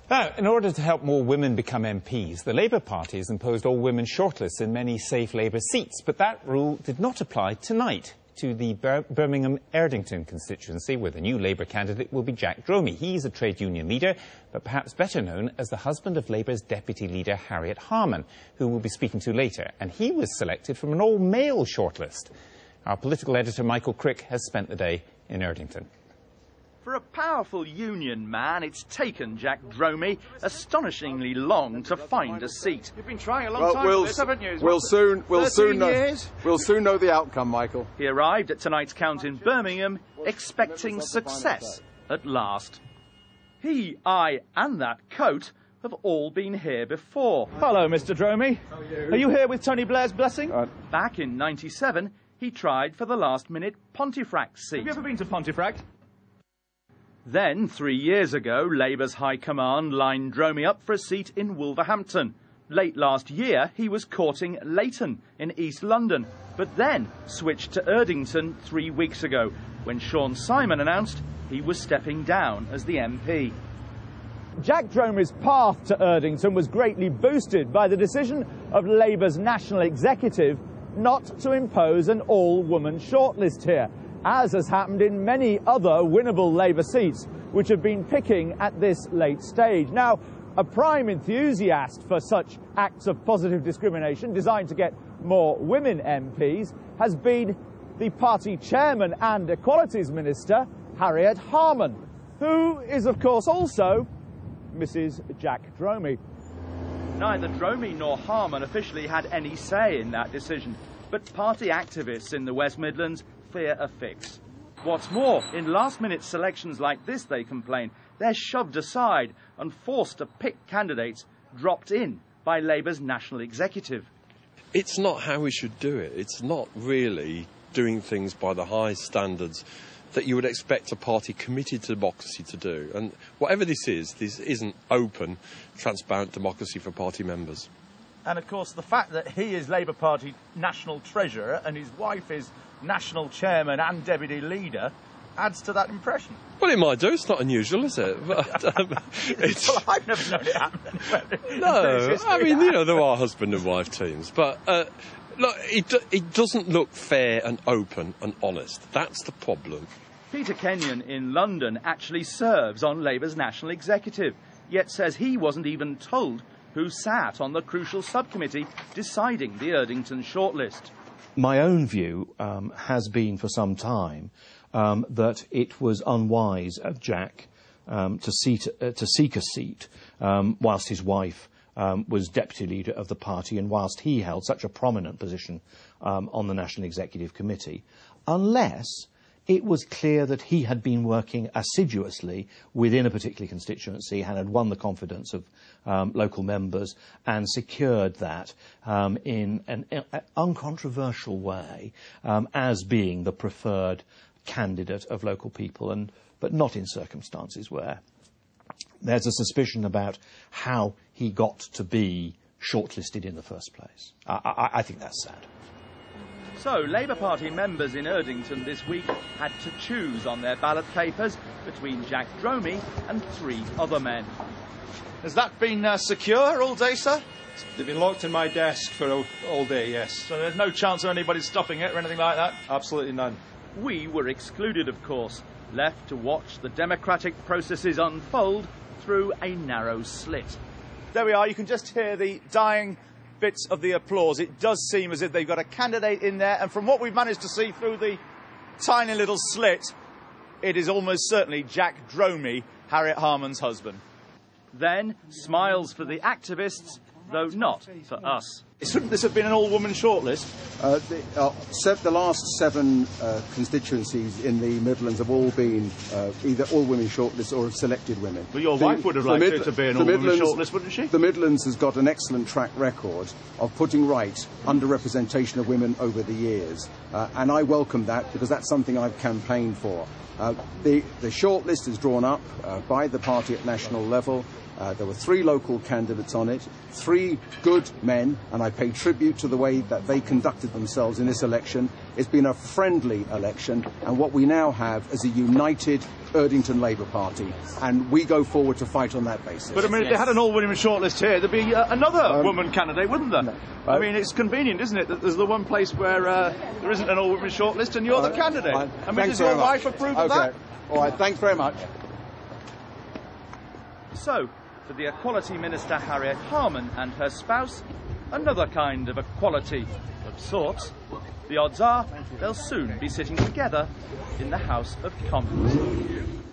Now, in order to help more women become MPs, the Labour Party has imposed all-women shortlists in many safe Labour seats, but that rule did not apply tonight to the Birmingham Erdington constituency, where the new Labour candidate will be Jack Dromey. He's a trade union leader, but perhaps better known as the husband of Labour's deputy leader, Harriet Harman, who we'll be speaking to later. And he was selected from an all-male shortlist. Our political editor, Michael Crick, has spent the day in Erdington. For a powerful union man, it's taken Jack Dromey astonishingly long to find a seat. You've been trying a long time for this, haven't you? We'll soon know the outcome, Michael. He arrived at tonight's count in Birmingham, expecting success at last. He, I, and that coat have all been here before. Hello, Mr. Dromey. Are you here with Tony Blair's blessing? Back in '97, he tried for the last-minute Pontefract seat. Have you ever been to Pontefract? Then, 3 years ago, Labour's High Command lined Dromey up for a seat in Wolverhampton. Late last year, he was courting Leighton in East London, but then switched to Erdington 3 weeks ago, when Sean Simon announced he was stepping down as the MP. Jack Dromey's path to Erdington was greatly boosted by the decision of Labour's national executive not to impose an all-woman shortlist here, as has happened in many other winnable Labour seats, which have been picking at this late stage. Now, a prime enthusiast for such acts of positive discrimination designed to get more women MPs has been the party chairman and Equalities Minister, Harriet Harman, who is, of course, also Mrs. Jack Dromey. Neither Dromey nor Harman officially had any say in that decision, but party activists in the West Midlands fear a fix. What's more, in last-minute selections like this, they complain, they're shoved aside and forced to pick candidates dropped in by Labour's national executive. It's not how we should do it. It's not really doing things by the high standards that you would expect a party committed to democracy to do. And whatever this isn't open, transparent democracy for party members. And, of course, the fact that he is Labour Party national treasurer and his wife is national chairman and deputy leader adds to that impression. Well, it might do. It's not unusual, is it? But, well, I've never known it happen. No, I mean, you know, there are husband and wife teams. But, look, it doesn't look fair and open and honest. That's the problem. Peter Kenyon in London actually serves on Labour's national executive, yet says he wasn't even told who sat on the crucial subcommittee deciding the Erdington shortlist. My own view has been for some time that it was unwise of Jack to seek a seat whilst his wife was deputy leader of the party and whilst he held such a prominent position on the National Executive Committee, unless it was clear that he had been working assiduously within a particular constituency and had won the confidence of local members and secured that in an uncontroversial way as being the preferred candidate of local people, but not in circumstances where there's a suspicion about how he got to be shortlisted in the first place. I think that's sad. So, Labour Party members in Erdington this week had to choose on their ballot papers between Jack Dromey and 3 other men. Has that been secure all day, sir? They've been locked in my desk for all day, yes. So there's no chance of anybody stopping it or anything like that? Absolutely none. We were excluded, of course, left to watch the democratic processes unfold through a narrow slit. There we are. You can just hear the dying bits of the applause. It does seem as if they've got a candidate in there, and from what we've managed to see through the tiny little slit, it is almost certainly Jack Dromey, Harriet Harman's husband. Then, smiles for the activists, though not for us. Shouldn't this have been an all-woman shortlist? The last 7 constituencies in the Midlands have all been either all-women shortlists or have selected women. But your wife would have liked it to be an all-woman shortlist, wouldn't she? The Midlands has got an excellent track record of putting right underrepresentation of women over the years. And I welcome that because that's something I've campaigned for. The shortlist is drawn up by the party at national level. There were 3 local candidates on it, 3 good men, and I pay tribute to the way that they conducted themselves in this election. It's been a friendly election, and what we now have is a united Erdington Labour Party, and we go forward to fight on that basis. But I mean, if they had an all-women shortlist here, there'd be another woman candidate, wouldn't there? No. I mean, it's convenient, isn't it, that there's the one place where there isn't an all-women shortlist and you're the candidate. And Thanks Mrs. Your very much. wife approve of that? All right, thanks very much. So, for the Equality Minister Harriet Harman and her spouse, another kind of equality of sorts. The odds are they'll soon be sitting together in the House of Commons.